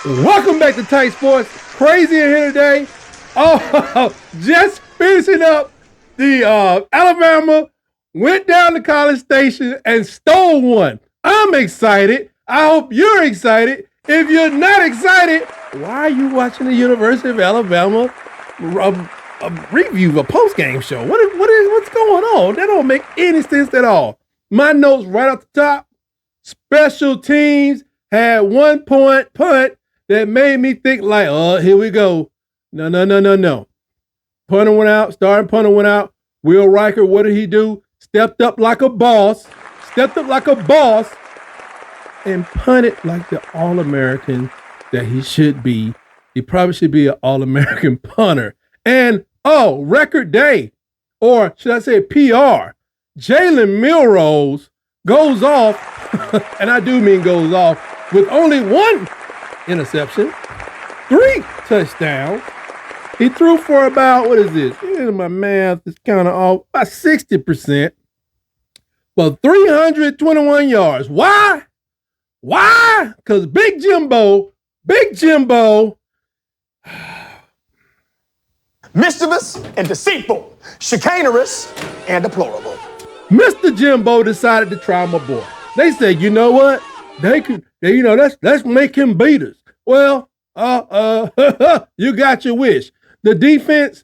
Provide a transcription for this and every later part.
Welcome back to Tight Sports. Crazy in here today. Oh, just finishing up the Alabama went down to College Station and stole one. I'm excited. I hope you're excited. If you're not excited, why are you watching the University of Alabama review, a postgame show? What's going on? That don't make any sense at all. My notes right off the top. Special teams had 1 point punt that made me think like, oh, here we go. No. Punter went out, starting punter went out. Will Riker, what did he do? Stepped up like a boss, and punted like the All-American that he should be. He probably should be an All-American punter. And, record day, or should I say PR, Jalen Milrose goes off, and I do mean goes off, with only one interception, 3 touchdowns. He threw for about, what is this? My math is kind of off, about 60%. But 321 yards. Why? Because Big Jimbo, mischievous and deceitful, chicanerous and deplorable. Mr. Jimbo decided to try my boy. They said, you know what? Let's make him beat us. Well, you got your wish. The defense,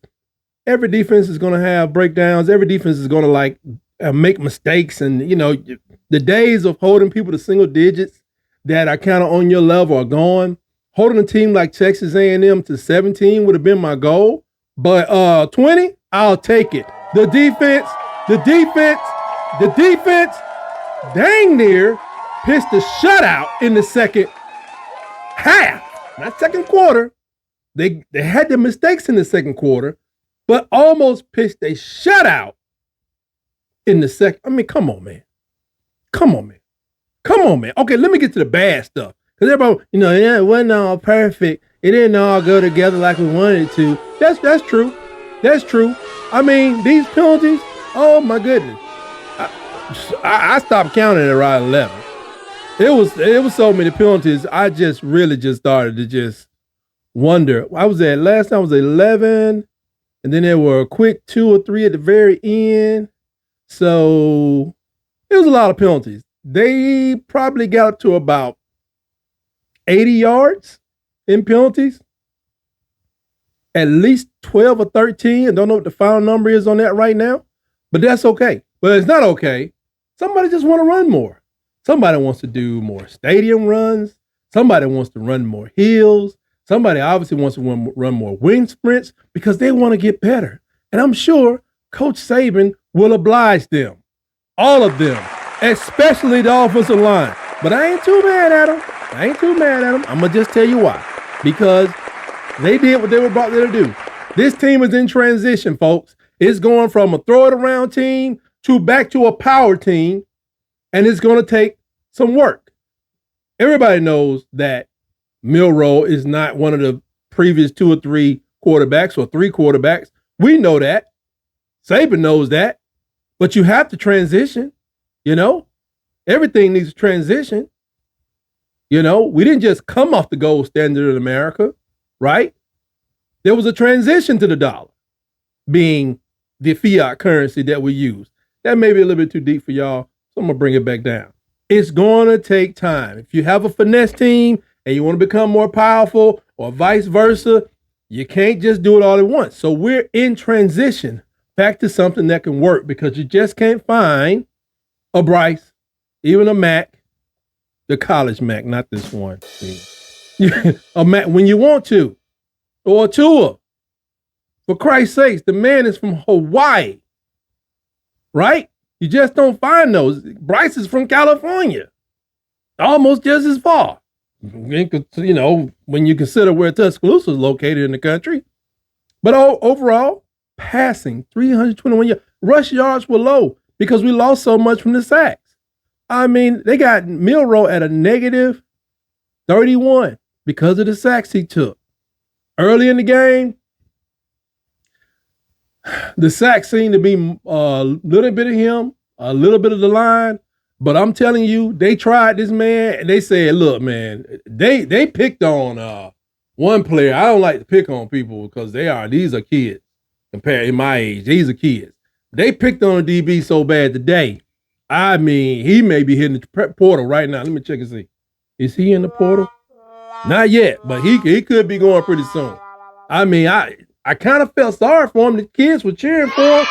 every defense is going to have breakdowns. Every defense is going to make mistakes. And, the days of holding people to single digits that are kind of on your level are gone. Holding a team like Texas A&M to 17 would have been my goal. But 20, I'll take it. The defense, dang near pitched a shutout in the second half, not second quarter. They had the mistakes in the second quarter, but almost pitched a shutout in the second. I mean, come on, man. Okay, let me get to the bad stuff. Because everybody, it wasn't all perfect. It didn't all go together like we wanted it to. That's true. I mean, these penalties, oh my goodness. I stopped counting at around 11. It was so many penalties. I just started to just wonder. Last time I was 11, and then there were a quick 2 or 3 at the very end. So it was a lot of penalties. They probably got up to about 80 yards in penalties. At least 12 or 13. I don't know what the final number is on that right now, but that's okay. But it's not okay. Somebody just want to run more. Somebody wants to do more stadium runs. Somebody wants to run more hills. Somebody obviously wants to run more wing sprints because they want to get better. And I'm sure Coach Saban will oblige them. All of them, especially the offensive line. But I ain't too mad at them. I'm going to just tell you why. Because they did what they were brought there to do. This team is in transition, folks. It's going from a throw-it-around team to back to a power team, and it's going to take some work. Everybody knows that Milroe is not one of the previous 2 or 3 quarterbacks or 3 quarterbacks. We know that. Saban knows that. But you have to transition, Everything needs a transition. We didn't just come off the gold standard in America, right? There was a transition to the dollar being the fiat currency that we use. That may be a little bit too deep for y'all, so I'm going to bring it back down. It's going to take time. If you have a finesse team and you want to become more powerful or vice versa, you can't just do it all at once. So we're in transition back to something that can work because you just can't find a Bryce, even a Mac, the college Mac, not this one. A Mac when you want to, or a Tua. For Christ's sakes, the man is from Hawaii, right? You just don't find those. Bryce is from California, almost just as far. When you consider where Tuscaloosa is located in the country. But overall, passing 321 yards. Rush yards were low because we lost so much from the sacks. I mean, they got Milroe at a negative 31 because of the sacks he took. Early in the game, the sacks seemed to be a little bit of him, a little bit of the line, But I'm telling you, they tried this, man, and they said, look, man, they picked on one player. I don't like to pick on people because these are kids compared in my age. These are kids. They picked on a DB so bad today. I mean, he may be hitting the portal right now. Let me check and see. Is he in the portal? Not yet, but he could be going pretty soon. I mean, I kind of felt sorry for him. The kids were cheering for him.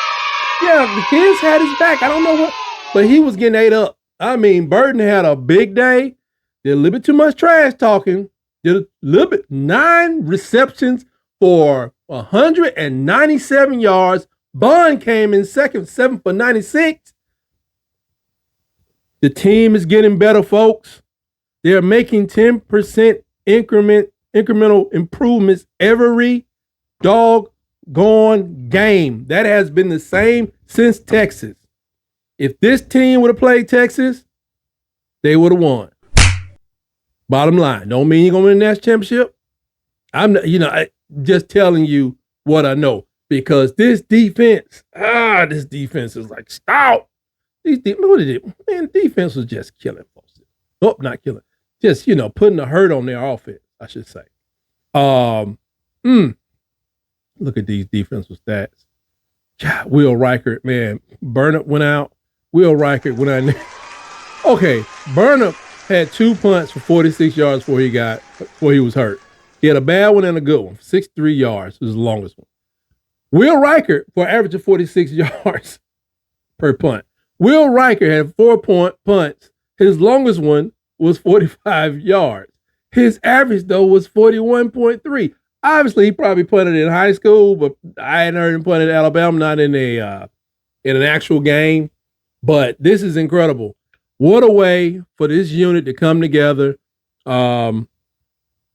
Yeah, the kids had his back. I don't know what, but he was getting ate up. I mean, Burton had a big day. Did a little bit too much trash talking. Did a little bit, 9 receptions for 197 yards. Bond came in second, 7 for 96. The team is getting better, folks. They're making 10% incremental improvements every doggone game. That has been the same since Texas. If this team would have played Texas, they would have won. Bottom line, don't mean you're going to win the national championship. I'm not, just telling you what I know because this defense is like stout. What did it? Man, defense was just killing folks. Oh, not killing. Just, putting a hurt on their offense, I should say. Look at these defensive stats. God, Will Reichert, man. Burnett went out. Will Reichert went out. Okay, Burnett had 2 punts for 46 yards before he was hurt. He had a bad one and a good one. 63 yards was the longest one. Will Reichert, for an average of 46 yards per punt. Will Reichert had 4 punts. His longest one was 45 yards. His average, though, was 41.3. Obviously, he probably punted in high school, but I hadn't heard him punt at Alabama, not in an actual game. But this is incredible. What a way for this unit to come together. Man,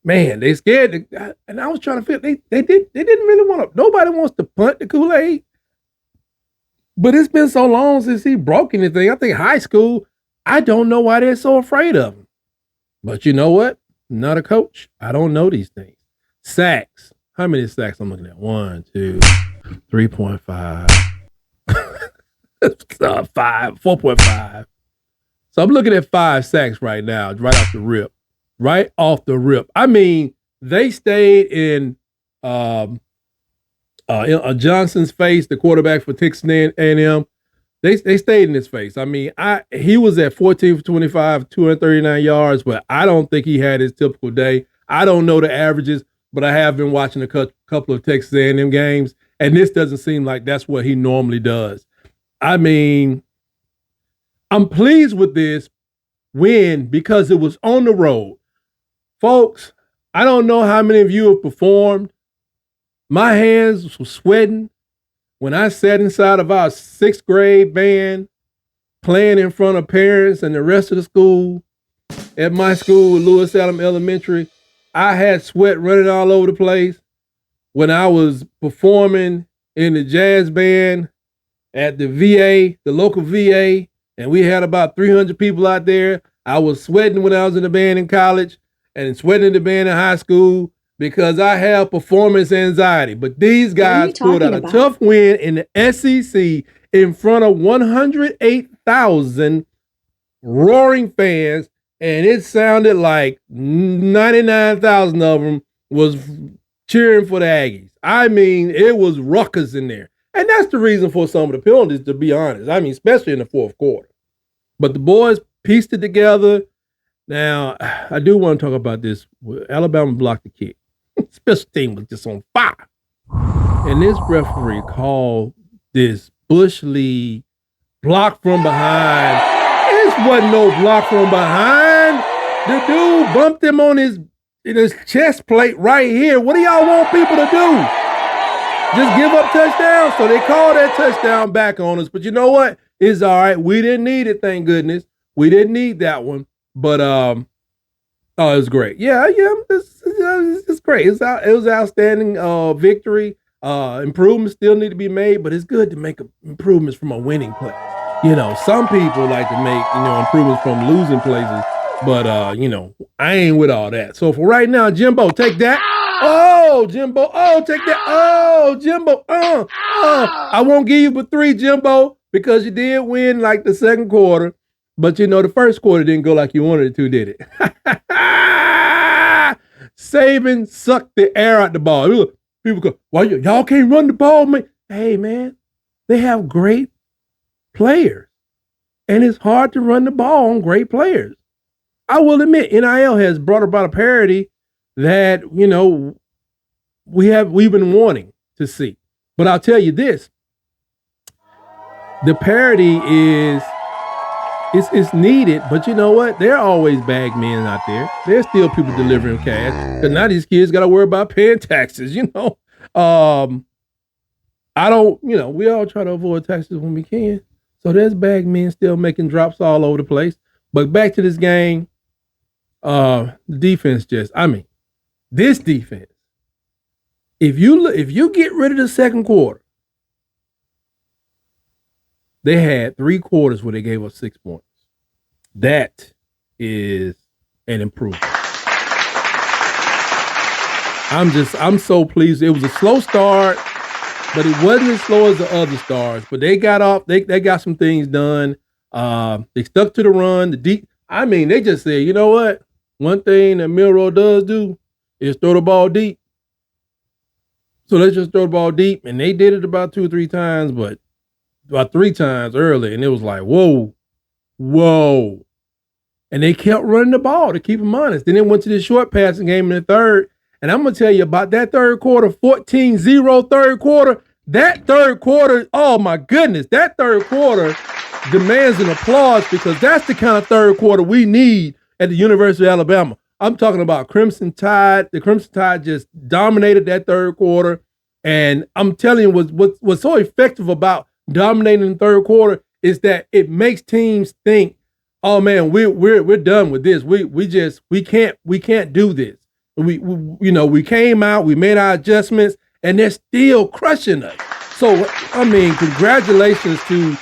they scared. And I was trying to feel they didn't really want to. Nobody wants to punt the Kool-Aid. But it's been so long since he broke anything. I think high school, I don't know why they're so afraid of him. But you know what? I'm not a coach. I don't know these things. Sacks. How many sacks I'm looking at? 1, 2, 3.5. 5, 4.5. So I'm looking at 5 sacks right now, right off the rip. Right off the rip. I mean, they stayed in Johnson's face, the quarterback for Texas A&M. They stayed in his face. I mean, he was at 14 for 25, 239 yards, but I don't think he had his typical day. I don't know the averages, but I have been watching a couple of Texas A&M games, and this doesn't seem like that's what he normally does. I mean, I'm pleased with this win because it was on the road. Folks, I don't know how many of you have performed. My hands were sweating when I sat inside of our 6th grade band playing in front of parents and the rest of the school. At my school, Lewis Allen Elementary, I had sweat running all over the place. When I was performing in the jazz band at the VA, the local VA, and we had about 300 people out there, I was sweating when I was in the band in college and sweating in the band in high school because I have performance anxiety. But these guys pulled out a tough win in the SEC in front of 108,000 roaring fans, and it sounded like 99,000 of them was cheering for the Aggies. I mean, it was ruckus in there. And that's the reason for some of the penalties, to be honest. I mean, especially in the fourth quarter. But the boys pieced it together. Now, I do want to talk about this. Alabama blocked the kick. Special team was just on fire. And this referee called this Bush League block from behind. This wasn't no block from behind. The dude bumped him on his chest plate right here. What do y'all want people to do? Just give up touchdowns? So they called that touchdown back on us. But you know what? It's all right. We didn't need it, thank goodness. We didn't need that one. But it was great. Yeah, it's great. It was an outstanding victory. Improvements still need to be made, but it's good to make improvements from a winning play. You know, some people like to make, improvements from losing places, but I ain't with all that. So for right now, Jimbo, take that. Oh, Jimbo. Oh, take that. Oh, Jimbo. I won't give you but 3, Jimbo, because you did win like the second quarter. But, the first quarter didn't go like you wanted it to, did it? Saban sucked the air out the ball. People go, "Why y'all can't run the ball, man?" Hey, man, they have great players. And it's hard to run the ball on great players. I will admit, NIL has brought about a parity that, we've been wanting to see. But I'll tell you this. The parity is needed, but you know what? There are always bag men out there. There's still people delivering cash. Because now these kids got to worry about paying taxes, I don't, we all try to avoid taxes when we can. So there's bag men still making drops all over the place. But back to this game, defense this defense, if you get rid of the second quarter, they had 3 quarters where they gave us 6 points. That is an improvement. I'm so pleased. It was a slow start, but it wasn't as slow as the other starts. But they got off. They got some things done. They stuck to the run. They just said, you know what? One thing that Milroe does do is throw the ball deep. So let's just throw the ball deep. And they did it about 2 or 3 times, but about 3 times early. And it was like, whoa. And they kept running the ball to keep them honest. Then they went to the short passing game in the third. And I'm going to tell you about that third quarter, 14-0 third quarter. That third quarter, oh my goodness, that third quarter demands an applause because that's the kind of third quarter we need at the University of Alabama. I'm talking about Crimson Tide. The Crimson Tide just dominated that third quarter. And I'm telling you, what's so effective about dominating the third quarter is that it makes teams think, oh man, we're done with this. We can't do this. We came out, we made our adjustments, and they're still crushing us. So, congratulations to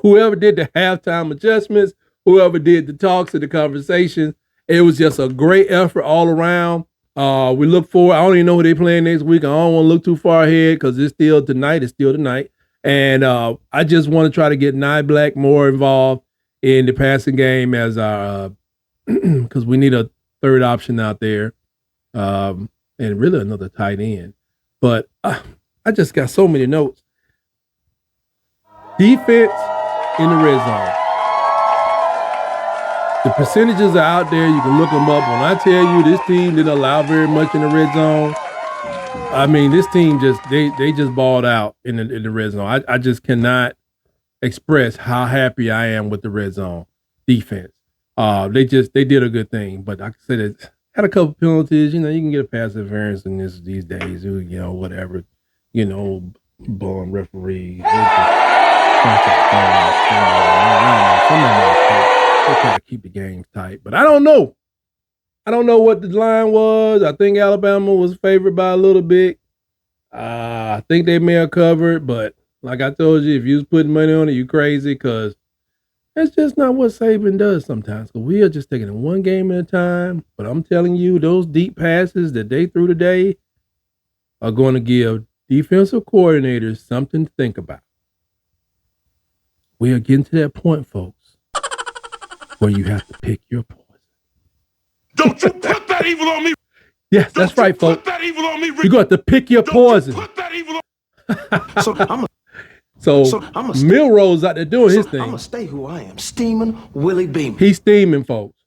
whoever did the halftime adjustments, whoever did the talks and the conversations. It was just a great effort all around. We look forward. I don't even know who they're playing next week. I don't want to look too far ahead because it's still tonight. And I just want to try to get Nye Black more involved in the passing game as our because we need a third option out there, and really another tight end. But I just got so many notes. Defense in the red zone. The percentages are out there. You can look them up. When I tell you this team didn't allow very much in the red zone, this team they just balled out in the red zone. I just cannot express how happy I am with the red zone defense. They did a good thing, but like I said, it had a couple penalties. You can get a pass interference in these days. Whatever. Blowing referees. They try to keep the games tight, but I don't know. I don't know what the line was. I think Alabama was favored by a little bit. I think they may have covered, but like I told you, if you was putting money on it, you crazy because that's just not what Saban does sometimes. Because we are just taking it one game at a time. But I'm telling you, those deep passes that they threw today are going to give defensive coordinators something to think about. We are getting to that point, folks, where you have to pick your poison. Don't you put that evil on me. Yes, that's right, folks. Put that evil on me. You're going to have to pick your poison. Put that evil on Milroe's out there doing his thing. I'm going to stay who I am. Steaming Willie Beamer. He's steaming, folks.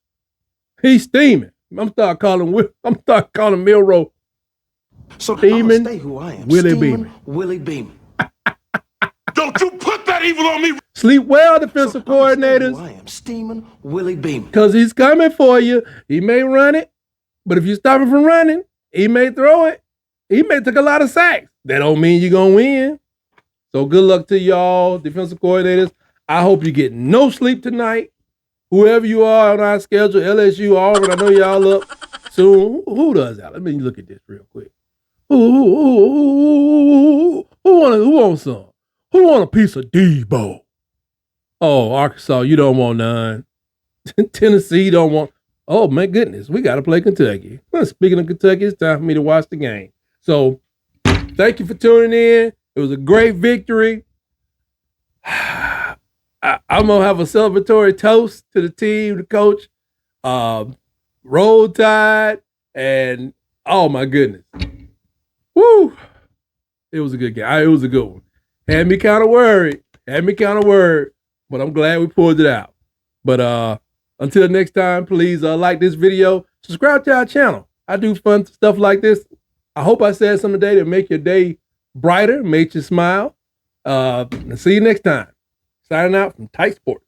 He's steaming. I'm start calling Milroe. So I'm going to stay who I am. Willie Beamer. Willie Beamer. Don't you put that evil on me. Sleep well, defensive coordinators. I am steaming Willie Beamer. Because he's coming for you. He may run it, but if you stop him from running, he may throw it. He may take a lot of sacks. That don't mean you're going to win. So good luck to y'all, defensive coordinators. I hope you get no sleep tonight. Whoever you are on our schedule, LSU, Auburn, I know y'all up soon. Who does that? Let me look at this real quick. Who wants some? Who want a piece of Debo? Oh, Arkansas, you don't want none. Tennessee don't want. Oh, my goodness, we got to play Kentucky. Well, speaking of Kentucky, it's time for me to watch the game. So, thank you for tuning in. It was a great victory. I I'm gonna have a celebratory toast to the team, the coach, Roll Tide, and oh my goodness. Woo! It was a good game. It was a good one. Had me kind of worried. But I'm glad we pulled it out. But until next time, please like this video. Subscribe to our channel. I do fun stuff like this. I hope I said something today to make your day brighter, make you smile. See you next time. Signing out from Tight Sports.